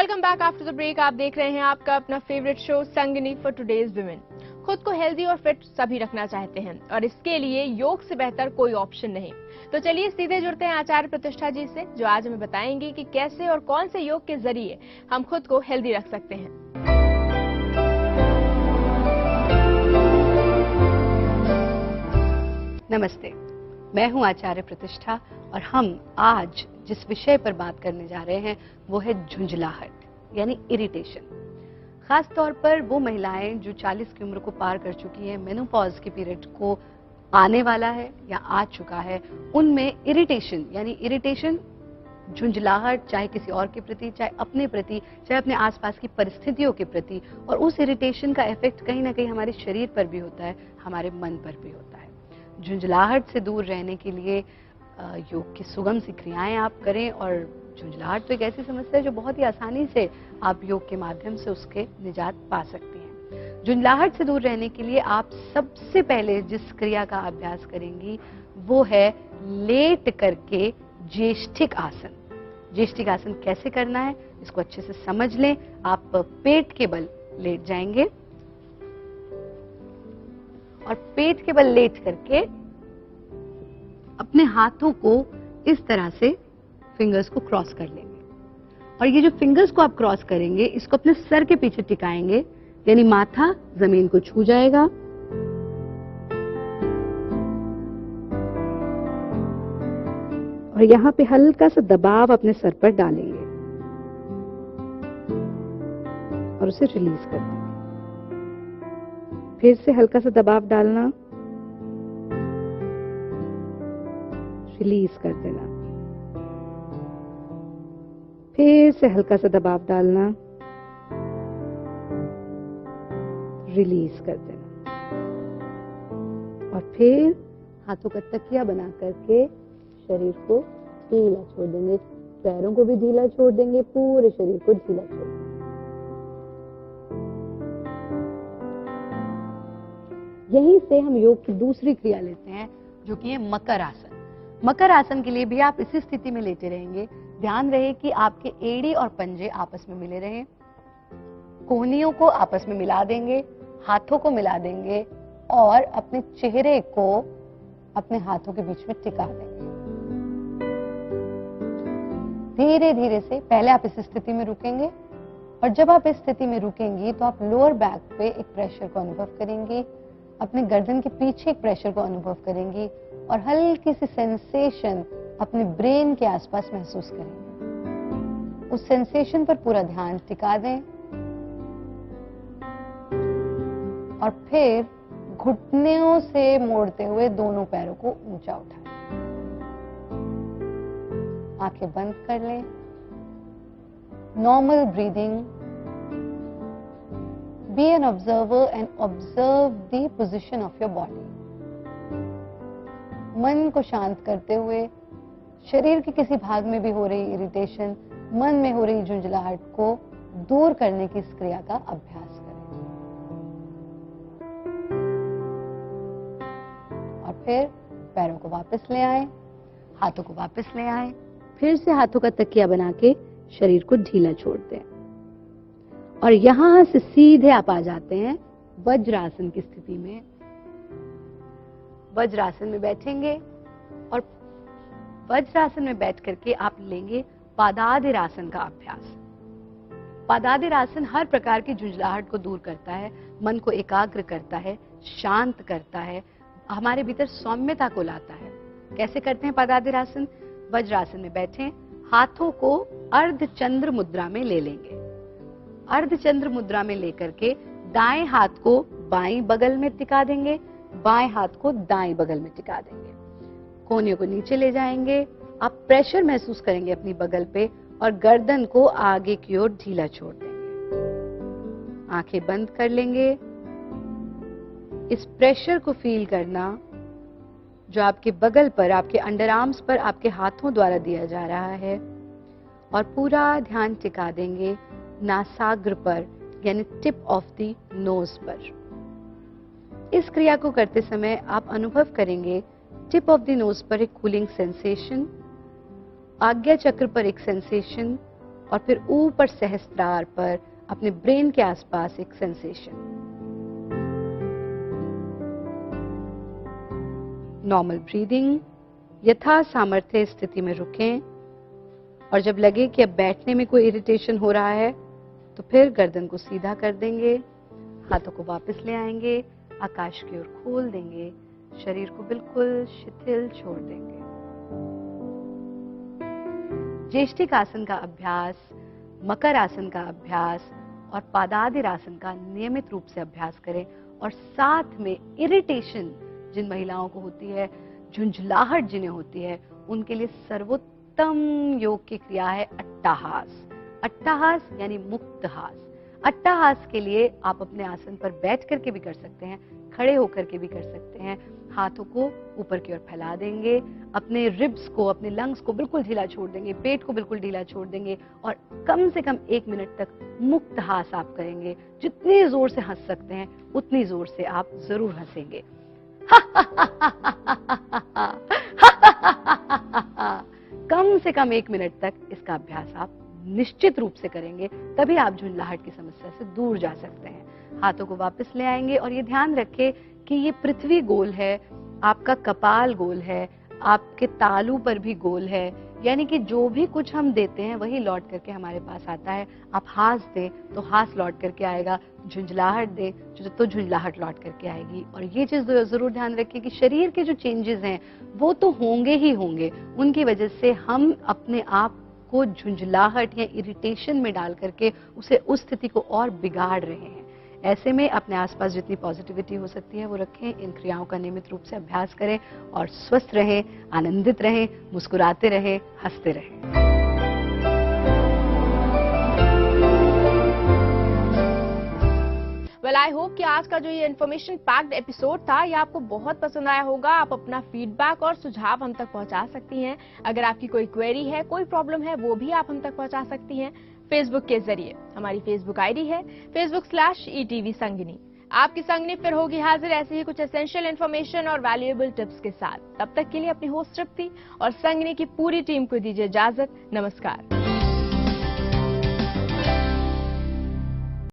Welcome back after the break. आप देख रहे हैं आपका अपना favourite show Sangini for today's women. खुद को हेल्दी और फिट सभी रखना चाहते हैं और इसके लिए योग से बेहतर कोई ऑप्शन नहीं। तो चलिए सीधे जुड़ते हैं आचार्य प्रतिष्ठा जी से, जो आज हमें बताएंगी कि कैसे और कौन से योग के जरिए हम खुद को हेल्दी रख सकते हैं। नमस्ते, मैं हूं आचार्य प्रतिष्ठा और हम आज जिस विषय पर बात करने जा रहे हैं वो है झुंझलाहट यानी इरिटेशन। खास तौर पर वो महिलाएं जो 40 की उम्र को पार कर चुकी हैं, मेनोपॉज के पीरियड को आने वाला है या आ चुका है, उनमें इरिटेशन झुंझलाहट, चाहे किसी और के प्रति, चाहे अपने प्रति, चाहे अपने आसपास की परिस्थितियों के प्रति, और उस इरिटेशन का इफेक्ट कहीं ना कहीं हमारे शरीर पर भी होता है, हमारे मन पर भी होता है। झुंझलाहट से दूर रहने के लिए योग की सुगम सी क्रियाएं आप करें, और झुंझलाहट तो एक ऐसी समस्या है जो बहुत ही आसानी से आप योग के माध्यम से उसके निजात पा सकती हैं। झुंझलाहट से दूर रहने के लिए आप सबसे पहले जिस क्रिया का अभ्यास करेंगी वो है लेट करके ज्येष्ठिक आसन। ज्येष्ठिक आसन कैसे करना है इसको अच्छे से समझ लें। आप पेट के बल लेट जाएंगे और पेट के बल लेट करके अपने हाथों को इस तरह से फिंगर्स को क्रॉस कर लेंगे, और ये जो फिंगर्स को आप क्रॉस करेंगे इसको अपने सर के पीछे टिकाएंगे, यानी माथा जमीन को छू जाएगा। और यहां पे हल्का सा दबाव अपने सर पर डालेंगे और उसे रिलीज कर देंगे। फिर से हल्का सा दबाव डालना, रिलीज कर देना, फिर से हल्का सा दबाव डालना, रिलीज कर देना, और फिर हाथों का तकिया बना करके शरीर को ढीला छोड़ देंगे। पैरों को भी ढीला छोड़ देंगे, पूरे शरीर को ढीला छोड़ देंगे। यहीं से हम योग की दूसरी क्रिया लेते हैं जो कि है मकर आसन। मकर आसन के लिए भी आप इसी स्थिति में लेटे रहेंगे। ध्यान रहे कि आपके एड़ी और पंजे आपस में मिले रहें। कोहनियों को आपस में मिला देंगे, हाथों को मिला देंगे और अपने चेहरे को अपने हाथों के बीच में टिका देंगे। धीरे धीरे से पहले आप इस स्थिति में रुकेंगे, और जब आप इस स्थिति में रुकेंगी तो आप लोअर बैक पे एक प्रेशर को अनुभव करेंगी, अपने गर्दन के पीछे एक प्रेशर को अनुभव करेंगी और हल्की सी सेंसेशन अपने ब्रेन के आसपास महसूस करेंगे। उस सेंसेशन पर पूरा ध्यान टिका दें और फिर घुटनों से मोड़ते हुए दोनों पैरों को ऊंचा उठाएं। आंखें बंद कर लें। Normal breathing. Be an observer and observe the position of your body. मन को शांत करते हुए शरीर के किसी भाग में भी हो रही इरिटेशन, मन में हो रही झुंझलाहट को दूर करने की इस क्रिया का अभ्यास करें। और फिर पैरों को वापस ले आए, हाथों को वापस ले आए, फिर से हाथों का तकिया बना के शरीर को ढीला छोड़ दें, और यहां से सीधे आप आ जाते हैं वज्रासन की स्थिति में। वज्रासन में बैठेंगे और वज्रासन में बैठ करके आप लेंगे पादादिरासन का अभ्यास। पादादिरासन हर प्रकार की झुंझलाहट को दूर करता है, मन को एकाग्र करता है, शांत करता है, हमारे भीतर सौम्यता को लाता है। कैसे करते हैं पादादिरासन? वज्रासन में बैठें, हाथों को अर्धचंद्र मुद्रा में ले लेंगे। अर्धचंद्र मुद्रा में लेकर के दाएं हाथ को बाएं बगल में टिका देंगे, बाएं हाथ को दाएं बगल में टिका देंगे। कोहनियों को नीचे ले जाएंगे। आप प्रेशर महसूस करेंगे अपनी बगल पे और गर्दन को आगे की ओर ढीला छोड़ देंगे। आंखें बंद कर लेंगे। इस प्रेशर को फील करना जो आपके बगल पर, आपके अंडर आर्म्स पर आपके हाथों द्वारा दिया जा रहा है, और पूरा ध्यान टिका देंगे नासाग्र पर, यानी टिप ऑफ द नोज पर। इस क्रिया को करते समय आप अनुभव करेंगे टिप ऑफ द नोज पर एक कूलिंग सेंसेशन, आज्ञा चक्र पर एक सेंसेशन, और फिर ऊपर सहस्त्रार पर अपने ब्रेन के आसपास एक सेंसेशन। नॉर्मल ब्रीदिंग, यथा सामर्थ्य स्थिति में रुकें और जब लगे कि अब बैठने में कोई इरिटेशन हो रहा है तो फिर गर्दन को सीधा कर देंगे, हाथों को वापस ले आएंगे, आकाश की ओर खोल देंगे, शरीर को बिल्कुल शिथिल छोड़ देंगे। ज्येष्ठिक आसन का अभ्यास, मकर आसन का अभ्यास और पादादिर आसन का नियमित रूप से अभ्यास करें। और साथ में इरिटेशन जिन महिलाओं को होती है, झुंझलाहट जिन्हें होती है, उनके लिए सर्वोत्तम योग की क्रिया है अट्टाहास। अट्टाहास यानी मुक्तहास। अट्टाहास के लिए आप अपने आसन पर बैठ करके भी कर सकते हैं, खड़े होकर के भी कर सकते हैं। हाथों को ऊपर की ओर फैला देंगे, अपने रिब्स को, अपने लंग्स को बिल्कुल ढीला छोड़ देंगे, पेट को बिल्कुल ढीला छोड़ देंगे और कम से कम 1 मिनट तक मुक्तहास आप करेंगे। जितनी जोर से हंस सकते हैं उतनी जोर से आप जरूर हंसेंगे। कम से कम 1 मिनट तक इसका अभ्यास आप निश्चित रूप से करेंगे, तभी आप झुंझलाहट की समस्या से दूर जा सकते हैं। हाथों को वापस ले आएंगे और ये ध्यान रखें कि ये पृथ्वी गोल है, आपका कपाल गोल है, आपके तालू पर भी गोल है, यानी कि जो भी कुछ हम देते हैं वही लौट करके हमारे पास आता है। आप हास दें तो हास लौट करके आएगा, झुंझलाहट दें तो झुंझलाहट लौट करके आएगी। और ये चीज जरूर ध्यान रखिए कि शरीर के जो चेंजेस हैं वो तो होंगे ही होंगे, उनकी वजह से हम अपने आप को झुंझलाहट या इरिटेशन में डाल करके उसे उस स्थिति को और बिगाड़ रहे हैं। ऐसे में अपने आसपास जितनी पॉजिटिविटी हो सकती है वो रखें, इन क्रियाओं का नियमित रूप से अभ्यास करें और स्वस्थ रहें, आनंदित रहें, मुस्कुराते रहें, हंसते रहें। वेल आई होप कि आज का जो ये इन्फॉर्मेशन पैक्ड एपिसोड था ये आपको बहुत पसंद आया होगा। आप अपना फीडबैक और सुझाव हम तक पहुंचा सकती हैं। अगर आपकी कोई क्वेरी है, कोई प्रॉब्लम है, वो भी आप हम तक पहुंचा सकती हैं फेसबुक के जरिए। हमारी फेसबुक आईडी है facebook/ETV संगिनी। आपकी संगिनी फिर होगी हाजिर ऐसे ही कुछ एसेंशियल इन्फॉर्मेशन और वैल्यूएबल टिप्स के साथ। तब तक के लिए अपनी होस्ट तृप्ति और संगिनी की पूरी टीम को दीजिए इजाजत। नमस्कार।